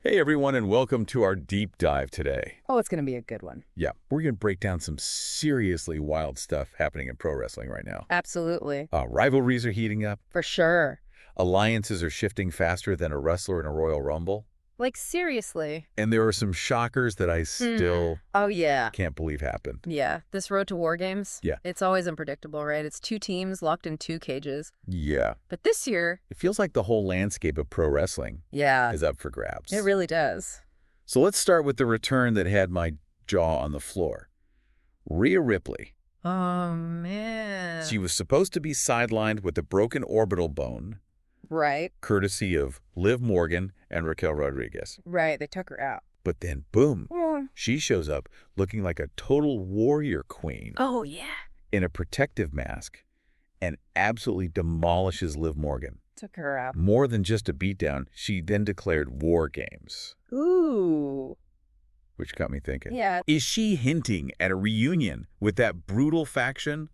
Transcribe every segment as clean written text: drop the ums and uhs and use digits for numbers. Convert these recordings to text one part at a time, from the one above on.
Hey everyone, and welcome to our deep dive today. Oh, it's going to be a good one. Yeah, we're going to break down some seriously wild stuff happening in pro wrestling right now. Absolutely. Rivalries are heating up. For sure. Alliances are shifting faster than a wrestler in a Royal Rumble. Like, seriously. And there are some shockers that I still Oh, yeah. can't believe happened. Yeah. This road to War Games, Yeah. it's always unpredictable, right? It's two teams locked in two cages. Yeah. But this year, It feels like the whole landscape of pro wrestling yeah, is up for grabs. it really does. So let's start with the return that had my jaw on the floor. Rhea Ripley. Oh, man. She was supposed to be sidelined with a broken orbital bone, Right. courtesy of Liv Morgan and Raquel Rodriguez. Right. They took her out. But then, boom, Mm. she shows up looking like a total warrior queen Oh, yeah. in a protective mask and absolutely demolishes Liv Morgan. Took her out. More than just a beatdown, she then declared war games, Ooh. which got me thinking. Yeah. Is she hinting at a reunion with that brutal faction,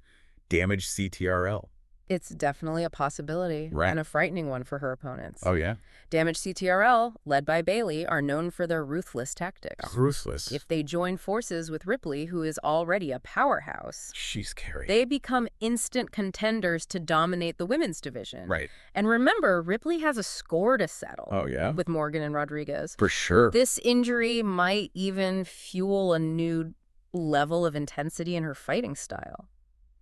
Damaged CTRL? It's definitely a possibility. Right. And a frightening one for her opponents. Oh, yeah? Damaged CTRL, led by Bayley, are known for their ruthless tactics. Ruthless. If they join forces with Ripley, who is already a powerhouse, She's scary. they become instant contenders to dominate the women's division. Right. And remember, Ripley has a score to settle Oh, yeah? with Morgan and Rodriguez. For sure. This injury might even fuel a new level of intensity in her fighting style.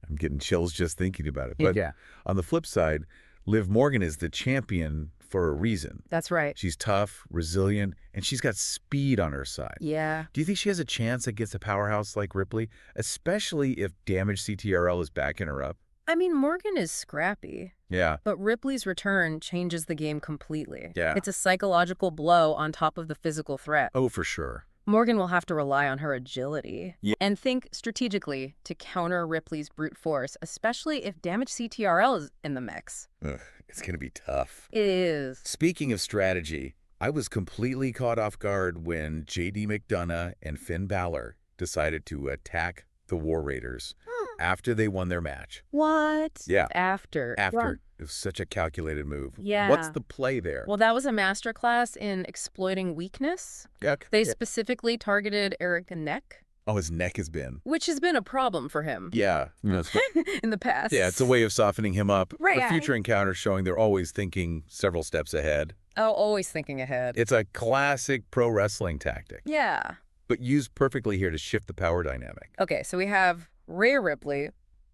I'm getting chills just thinking about it. But Yeah. on the flip side, Liv Morgan is the champion for a reason. That's right. She's tough, resilient, and she's got speed on her side. Yeah. Do you think she has a chance against a powerhouse like Ripley, especially if Damaged CTRL is backing her up? I mean, Morgan is scrappy. Yeah. But Ripley's return changes the game completely. Yeah. It's a psychological blow on top of the physical threat. Oh, for sure. Morgan will have to rely on her agility Yeah. and think strategically to counter Ripley's brute force, especially if Damaged CTRL is in the mix. Ugh, it's going to be tough. It is. Speaking of strategy, I was completely caught off guard when J.D. McDonough and Finn Balor decided to attack the War Raiders after they won their match. What? Yeah. After. After. It was such a calculated move. Yeah. What's the play there? Well, that was a masterclass in exploiting weakness. Yeah. They specifically targeted Eric's neck, Oh, his neck has been. which has been a problem for him Yeah. in the past. Yeah, it's a way of softening him up. Right. For future encounters showing they're always thinking several steps ahead. Oh, always thinking ahead. It's a classic pro wrestling tactic, Yeah. but used perfectly here to shift the power dynamic. Okay, so we have Rhea Ripley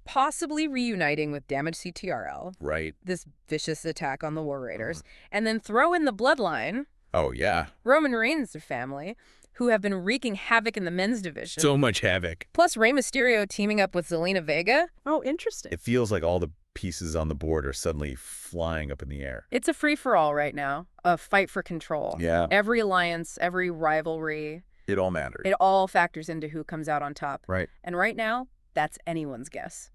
possibly reuniting with Damaged CTRL, Right. this vicious attack on the War Raiders, and then throw in the bloodline, Oh, yeah. Roman Reigns' family, who have been wreaking havoc in the men's division. So much havoc. Plus Rey Mysterio teaming up with Zelina Vega. Oh, interesting. It feels like all the pieces on the board are suddenly flying up in the air. It's a free-for-all right now, a fight for control. Yeah. Every alliance, every rivalry, It all matters. it all factors into who comes out on top. Right. And right now, that's anyone's guess.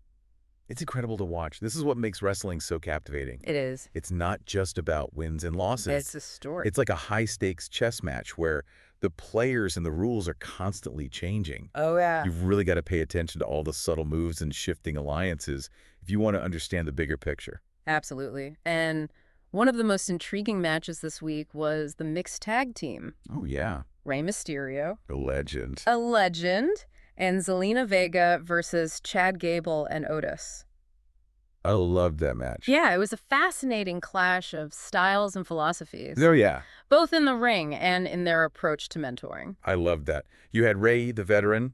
It's incredible to watch. This is what makes wrestling so captivating. It is. It's not just about wins and losses. It's a story. It's like a high-stakes chess match where the players and the rules are constantly changing. Oh, yeah. You've really got to pay attention to all the subtle moves and shifting alliances if you want to understand the bigger picture. Absolutely. And one of the most intriguing matches this week was the mixed tag team. Oh, yeah. Rey Mysterio, A legend. a legend, and Zelina Vega versus Chad Gable and Otis. I loved that match. Yeah, it was a fascinating clash of styles and philosophies, Oh, yeah. both in the ring and in their approach to mentoring. I loved that. You had Ray, the veteran,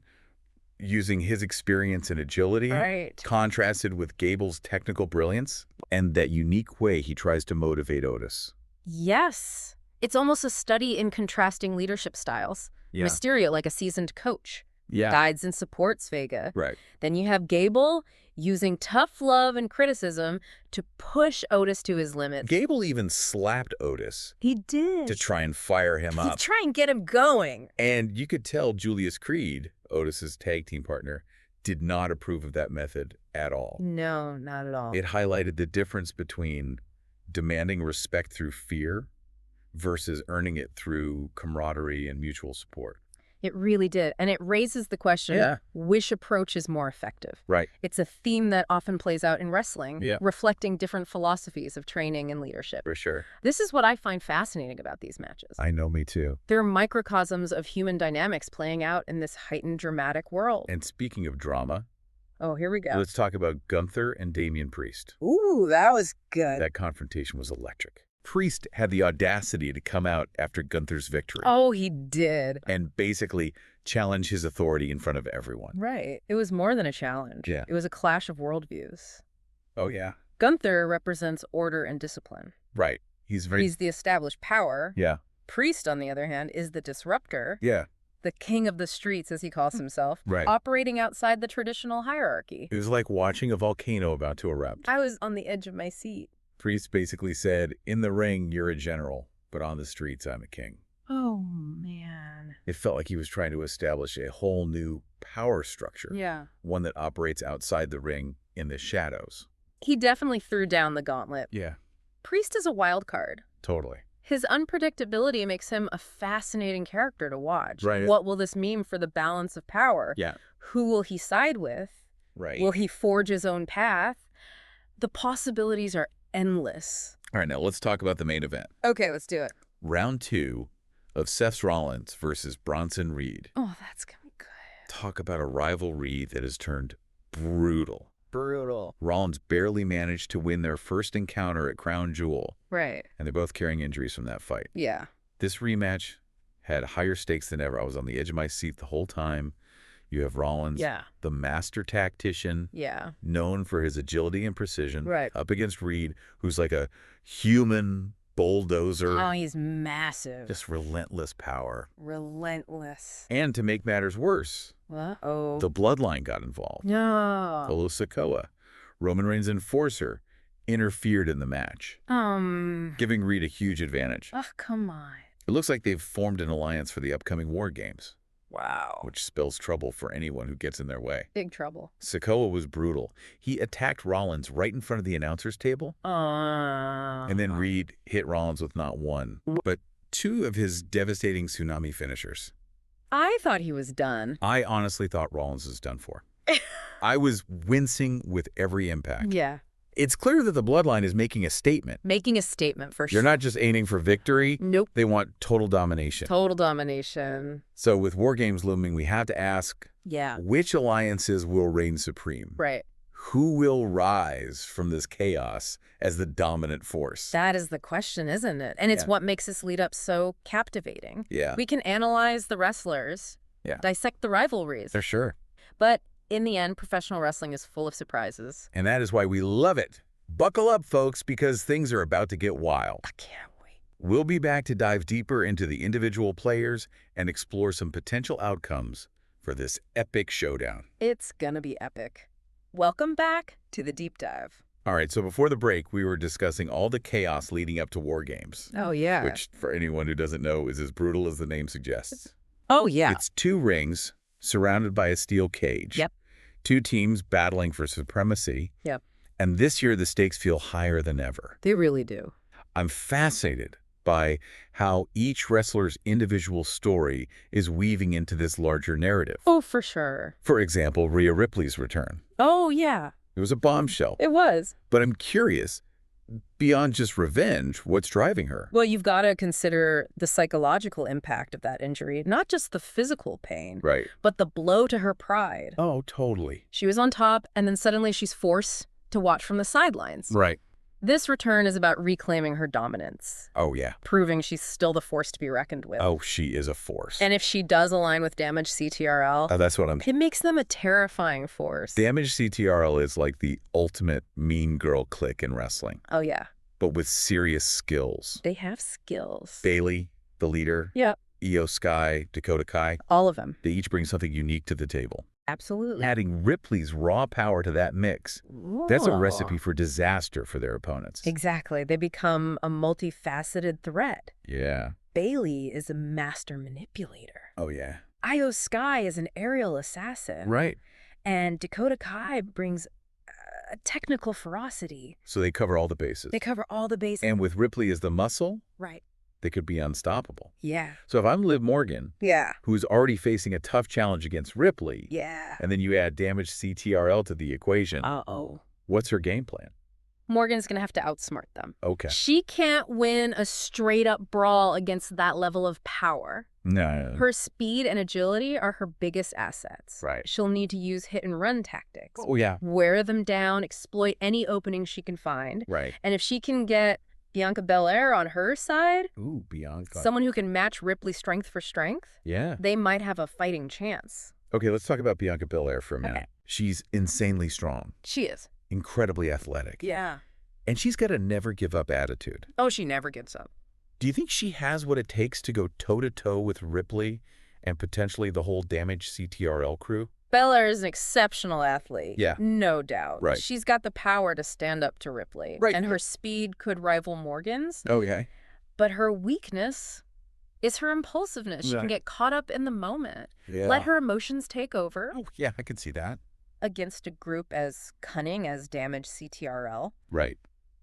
using his experience and agility, Right. contrasted with Gable's technical brilliance and that unique way he tries to motivate Otis. Yes. It's almost a study in contrasting leadership styles. Yeah. Mysterio, like a seasoned coach, Yeah. guides and supports Vega. Right. Then you have Gable using tough love and criticism to push Otis to his limits. Gable even slapped Otis He did. to try and fire him To up. try and get him going. And you could tell Julius Creed, Otis's tag team partner, did not approve of that method at all. No, not at all. It highlighted the difference between demanding respect through fear versus earning it through camaraderie and mutual support. It really did. And it raises the question, Yeah. which approach is more effective? Right. It's a theme that often plays out in wrestling, Yeah. reflecting different philosophies of training and leadership. For sure. This is what I find fascinating about these matches. I know, me too. They're microcosms of human dynamics playing out in this heightened dramatic world. And speaking of drama, Oh, here we go. let's talk about Gunther and Damian Priest. Ooh, that was good. That confrontation was electric. Priest had the audacity to come out after Gunther's victory Oh, he did. and basically challenge his authority in front of everyone. Right. It was more than a challenge. Yeah. It was a clash of worldviews. Oh, yeah. Gunther represents order and discipline. Right. He's very... He's the established power. Yeah. Priest, on the other hand, is the disruptor. Yeah. The king of the streets, as he calls himself, Right. operating outside the traditional hierarchy. It was like watching a volcano about to erupt. I was on the edge of my seat. Priest basically said, in the ring, you're a general, but on the streets, I'm a king. Oh, man. It felt like he was trying to establish a whole new power structure. Yeah. One that operates outside the ring in the shadows. He definitely threw down the gauntlet. Yeah, Priest is a wild card. totally. His unpredictability makes him a fascinating character to watch. Right. What will this mean for the balance of power? Yeah. Who will he side with? Right. Will he forge his own path? The possibilities are endless. All right, now let's talk about the main event. Okay, let's do it. Round 2 of Seth Rollins versus Bronson Reed. Oh, that's gonna be good. Talk about a rivalry that has turned brutal. Brutal. Rollins barely managed to win their first encounter at Crown Jewel, Right. and they're both carrying injuries from that fight. Yeah. This rematch had higher stakes than ever. I was on the edge of my seat the whole time. You have Rollins, Yeah. the master tactician, Yeah. known for his agility and precision, Right. up against Reed, who's like a human bulldozer, Oh, he's massive. just relentless power. relentless. And to make matters worse, What? Oh. the bloodline got involved. No. Solo Sikoa, Roman Reigns' enforcer, interfered in the match, giving Reed a huge advantage. Oh, come on. It looks like they've formed an alliance for the upcoming War Games, Wow. which spells trouble for anyone who gets in their way. Big trouble. Sikoa was brutal. He attacked Rollins right in front of the announcer's table, and then Reed hit Rollins with not one, but 2 of his devastating tsunami finishers. I thought he was done. I honestly thought Rollins was done for. I was wincing with every impact. Yeah. It's clear that the bloodline is making a statement. Making a statement for sure. They're not just aiming for victory. Nope. They want total domination. Total domination. So with War Games looming, we have to ask, Yeah. which alliances will reign supreme? Right. Who will rise from this chaos as the dominant force? That is the question, isn't it? And it's Yeah. what makes this lead up so captivating. Yeah. We can analyze the wrestlers, Yeah. dissect the rivalries. For sure. But in the end, professional wrestling is full of surprises. And that is why we love it. Buckle up, folks, because things are about to get wild. I can't wait. We'll be back to dive deeper into the individual players and explore some potential outcomes for this epic showdown. It's gonna be epic. Welcome back to the deep dive. All right, so before the break, we were discussing all the chaos leading up to War Games, Oh, yeah. which, for anyone who doesn't know, is as brutal as the name suggests. Oh, yeah. It's 2 rings surrounded by a steel cage. Yep. 2 teams battling for supremacy. Yep. And this year, the stakes feel higher than ever. They really do. I'm fascinated by how each wrestler's individual story is weaving into this larger narrative. Oh, for sure. For example, Rhea Ripley's return. Oh, yeah. It was a bombshell. It was. But I'm curious, beyond just revenge, what's driving her? Well, you've got to consider the psychological impact of that injury, not just the physical pain, Right. but the blow to her pride. Oh, totally. She was on top, and then suddenly she's forced to watch from the sidelines. Right. This return is about reclaiming her dominance, Oh, yeah. proving she's still the force to be reckoned with. Oh, she is a force. And if she does align with damaged CTRL, That's what I'm... it makes them a terrifying force. Damaged CTRL is like the ultimate mean girl clique in wrestling, Oh, yeah. but with serious skills. They have skills. Bailey, the leader, Yep. Io Sky, Dakota Kai, All of them. they each bring something unique to the table. Absolutely. Adding Ripley's raw power to that mix, that's a Whoa. recipe for disaster for their opponents. Exactly. They become a multifaceted threat. Yeah. Bailey is a master manipulator. Oh, yeah. Io Sky is an aerial assassin. Right. And Dakota Kai brings a technical ferocity. So they cover all the bases. They cover all the bases. And with Ripley as the muscle, Right. they could be unstoppable. Yeah. So if I'm Liv Morgan, Yeah. who's already facing a tough challenge against Ripley, Yeah. and then you add damaged CTRL to the equation, what's her game plan? Morgan's going to have to outsmart them. Okay. She can't win a straight-up brawl against that level of power. No. Her speed and agility are her biggest assets. Right. She'll need to use hit-and-run tactics. Oh, yeah. Wear them down, exploit any opening she can find. Right. And if she can get Bianca Belair on her side, Ooh, Bianca. someone who can match Ripley strength for strength, Yeah. they might have a fighting chance. Okay, let's talk about Bianca Belair for a minute. Okay. She's insanely strong, She is. incredibly athletic. Yeah. And she's got a never-give-up attitude. Oh, she never gives up. Do you think she has what it takes to go toe-to-toe with Ripley and potentially the whole damaged CTRL crew? Belair is an exceptional athlete. Yeah. No doubt. Right. She's got the power to stand up to Ripley. Right. And her speed could rival Morgan's. Okay. But her weakness is her impulsiveness. She Yeah. can get caught up in the moment. Yeah. Let her emotions take over Oh, yeah, I could see that. against a group as cunning as damaged CTRL. Right.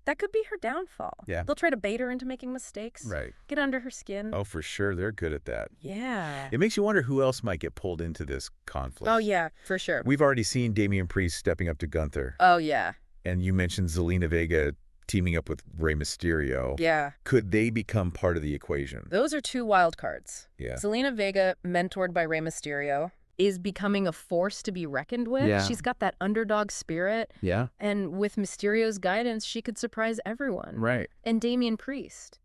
That could be her downfall. Yeah. They'll try to bait her into making mistakes. Right. Get under her skin. Oh, for sure. They're good at that. Yeah. It makes you wonder who else might get pulled into this conflict. Oh, yeah, for sure. We've already seen Damian Priest stepping up to Gunther. Oh, yeah. And you mentioned Zelina Vega teaming up with Rey Mysterio. Yeah. Could they become part of the equation? Those are two wild cards. Yeah. Zelina Vega, mentored by Rey Mysterio, is becoming a force to be reckoned with. Yeah. She's got that underdog spirit. Yeah. And with Mysterio's guidance, she could surprise everyone. Right. And Damian Priest.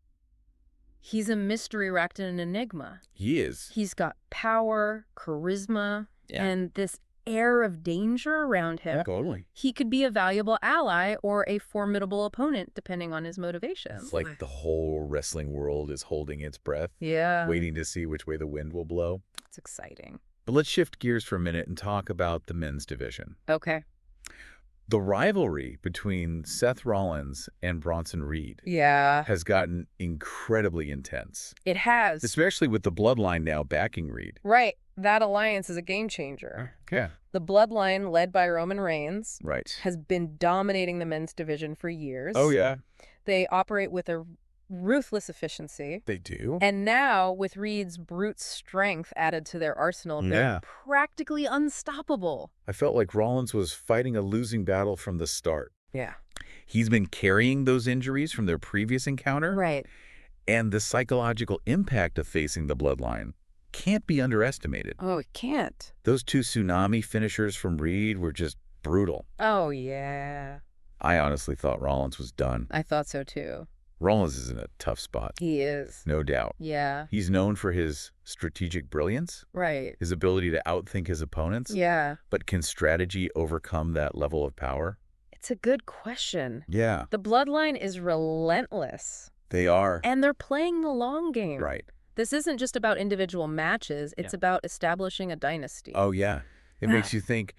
He's a mystery wrapped in an enigma. He is. He's got power, charisma, Yeah. and this air of danger around him. Totally. He could be a valuable ally or a formidable opponent, depending on his motivations. It's like the whole wrestling world is holding its breath, Yeah. waiting to see which way the wind will blow. It's exciting. But let's shift gears for a minute and talk about the men's division. Okay. The rivalry between Seth Rollins and Bronson Reed Yeah. has gotten incredibly intense, It has. especially with the Bloodline now backing Reed. Right. That alliance is a game changer. Yeah. The Bloodline, led by Roman Reigns, Right. has been dominating the men's division for years. Oh, yeah. They operate with a ruthless efficiency. They do. And now, with Reed's brute strength added to their arsenal, Yeah. they're practically unstoppable. I felt like Rollins was fighting a losing battle from the start. Yeah. He's been carrying those injuries from their previous encounter, Right. and the psychological impact of facing the Bloodline can't be underestimated. Oh, it can't. Those two tsunami finishers from Reed were just brutal. Oh, yeah. I honestly thought Rollins was done. I thought so, too. Rollins is in a tough spot, He is. no doubt. Yeah. He's known for his strategic brilliance, Right. his ability to outthink his opponents, Yeah. but can strategy overcome that level of power? It's a good question. Yeah, The Bloodline is relentless, they are. and they're playing the long game. Right. This isn't just about individual matches. It's about establishing a dynasty. Oh, yeah. It makes you think,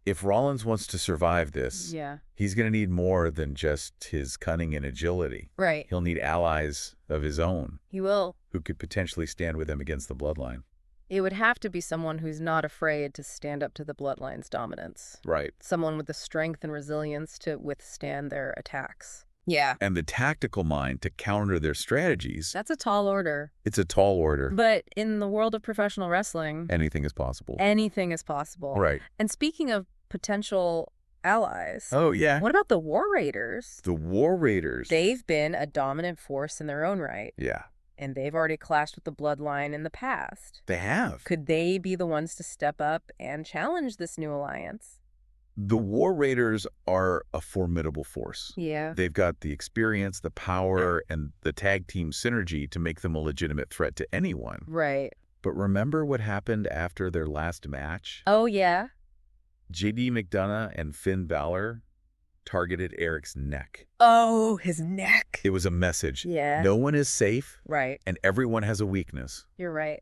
if Rollins wants to survive this, Yeah. he's going to need more than just his cunning and agility. Right. He'll need allies of his own He will. who could potentially stand with him against the Bloodline. It would have to be someone who's not afraid to stand up to the Bloodline's dominance. Right. Someone with the strength and resilience to withstand their attacks. Yeah. And the tactical mind to counter their strategies. That's a tall order. It's a tall order. But in the world of professional wrestling, Anything is possible. anything is possible. Right. And speaking of potential allies, Oh, yeah. what about the War Raiders? The War Raiders. They've been a dominant force in their own right, Yeah. and they've already clashed with the Bloodline in the past. They have. Could they be the ones to step up and challenge this new alliance? The War Raiders are a formidable force. Yeah. They've got the experience, the power, and the tag team synergy to make them a legitimate threat to anyone. Right. But remember what happened after their last match? Oh, yeah? JD McDonough and Finn Balor targeted Eric's neck. Oh, his neck. It was a message. Yeah. No one is safe, Right. and everyone has a weakness. You're right.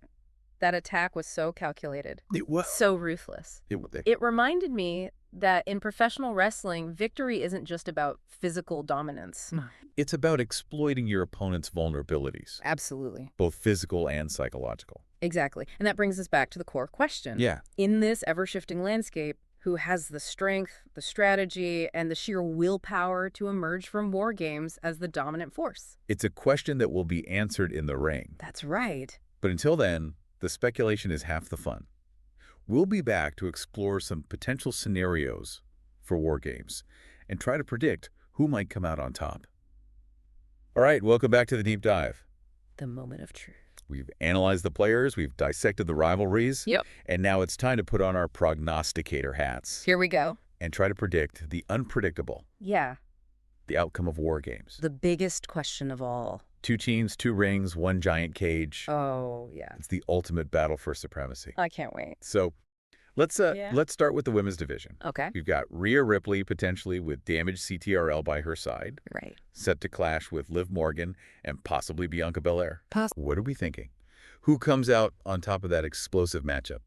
That attack was so calculated, It was. so ruthless. It reminded me that in professional wrestling, victory isn't just about physical dominance. It's about exploiting your opponent's vulnerabilities, Absolutely. both physical and psychological. Exactly. And that brings us back to the core question. Yeah. In this ever-shifting landscape, who has the strength, the strategy, and the sheer willpower to emerge from war games as the dominant force? It's a question that will be answered in the ring. That's right. But until then, the speculation is half the fun. We'll be back to explore some potential scenarios for war games and try to predict who might come out on top. All right, welcome back to the Deep Dive. The moment of truth. We've analyzed the players, we've dissected the rivalries, Yep. and now it's time to put on our prognosticator hats Here we go. and try to predict the unpredictable, Yeah. the outcome of war games. The biggest question of all. 2 teams, 2 rings, 1 giant cage. Oh, yeah. It's the ultimate battle for supremacy. I can't wait. So let's start with the women's division. Okay. We've got Rhea Ripley potentially with damaged CTRL by her side, Right. set to clash with Liv Morgan and possibly Bianca Belair. Poss- What are we thinking? Who comes out on top of that explosive matchup?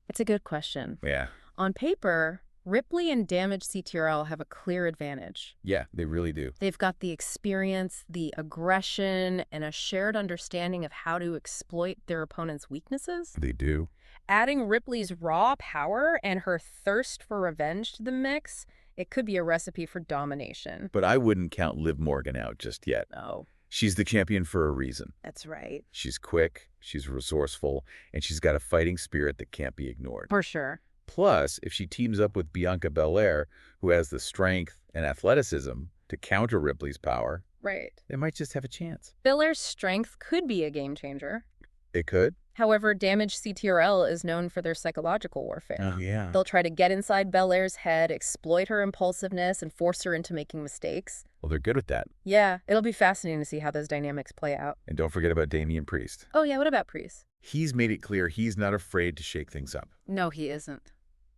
It's a good question. Yeah. On paper, Ripley and damaged CTRL have a clear advantage. Yeah, they really do. They've got the experience, the aggression, and a shared understanding of how to exploit their opponent's weaknesses. They do. Adding Ripley's raw power and her thirst for revenge to the mix, it could be a recipe for domination. But I wouldn't count Liv Morgan out just yet. No, She's the champion for a reason. that's right. She's quick, she's resourceful, and she's got a fighting spirit that can't be ignored. For sure. Plus, if she teams up with Bianca Belair, who has the strength and athleticism to counter Ripley's power, Right. they might just have a chance. Belair's strength could be a game changer. It could. However, damaged CTRL is known for their psychological warfare. Yeah. They'll try to get inside Belair's head, exploit her impulsiveness, and force her into making mistakes. Well, they're good at that. Yeah, it'll be fascinating to see how those dynamics play out. And don't forget about Damian Priest. Oh yeah, what about Priest? He's made it clear he's not afraid to shake things up. No, he isn't.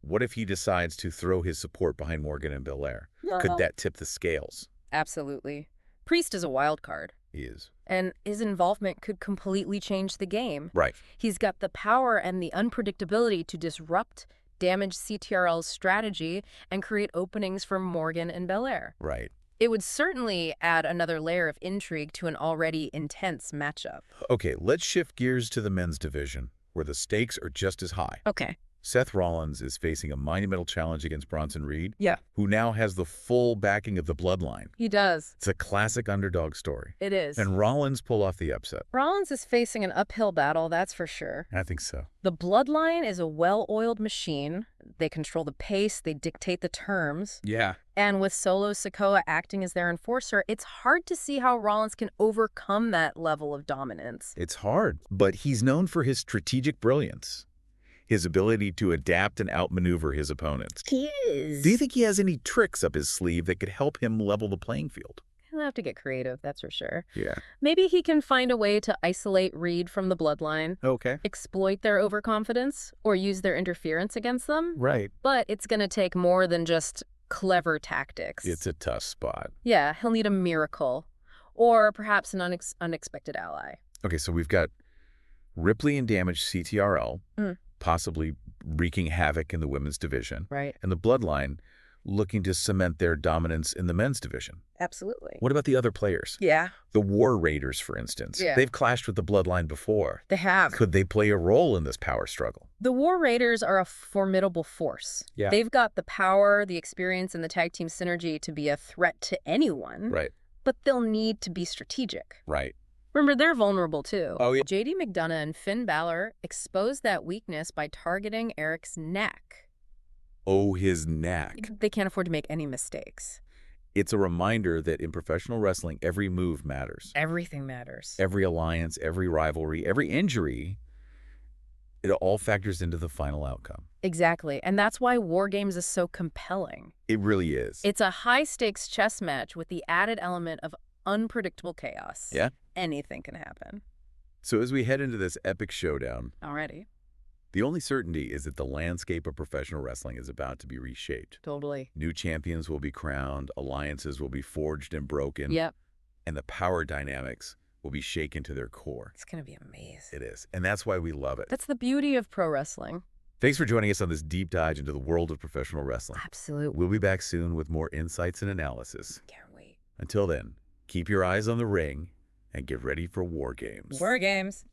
What if he decides to throw his support behind Morgan and Belair? Could that tip the scales? Absolutely. Priest is a wild card, He is. and his involvement could completely change the game. Right. He's got the power and the unpredictability to disrupt damaged CTRL's strategy and create openings for Morgan and Belair. Right. It would certainly add another layer of intrigue to an already intense matchup. Okay, let's shift gears to the men's division, where the stakes are just as high. Okay. Seth Rollins is facing a monumental challenge against Bronson Reed, Yeah. who now has the full backing of the bloodline. He does. It's a classic underdog story. It is. And Rollins pull off the upset. Rollins is facing an uphill battle, that's for sure. I think so. The bloodline is a well-oiled machine. They control the pace, they dictate the terms. Yeah. And with Solo Sikoa acting as their enforcer, it's hard to see how Rollins can overcome that level of dominance. It's hard, but he's known for his strategic brilliance, his ability to adapt and outmaneuver his opponents. He is. Do you think he has any tricks up his sleeve that could help him level the playing field? He'll have to get creative, that's for sure. Yeah. Maybe he can find a way to isolate Reed from the bloodline, Okay. exploit their overconfidence, or use their interference against them. Right. But it's going to take more than just clever tactics. It's a tough spot. Yeah, he'll need a miracle, or perhaps an unexpected ally. Okay, so we've got Ripley and damaged CTRL, possibly wreaking havoc in the women's division, Right. and the bloodline looking to cement their dominance in the men's division. Absolutely. What about the other players? Yeah, The War Raiders, for instance. Yeah. They've clashed with the bloodline before. they have. Could they play a role in this power struggle? The War Raiders are a formidable force. Yeah. They've got the power, the experience, and the tag team synergy to be a threat to anyone. Right. But they'll need to be strategic. Right. Remember, they're vulnerable too. Oh, yeah. JD McDonough and Finn Balor exposed that weakness by targeting Eric's neck. Oh, his neck. They can't afford to make any mistakes. It's a reminder that in professional wrestling, every move matters. Everything matters. Every alliance, every rivalry, every injury, it all factors into the final outcome. Exactly. And that's why War Games is so compelling. It really is. It's a high-stakes chess match with the added element of unpredictable chaos. Yeah. Anything can happen. So as we head into this epic showdown, Already. the only certainty is that the landscape of professional wrestling is about to be reshaped. Totally. New champions will be crowned, alliances will be forged and broken, Yep. and the power dynamics will be shaken to their core. It's going to be amazing. It is. And that's why we love it. That's the beauty of pro wrestling. Thanks for joining us on this deep dive into the world of professional wrestling. Absolutely. We'll be back soon with more insights and analysis. Can't wait. Until then, keep your eyes on the ring and get ready for War Games. War Games.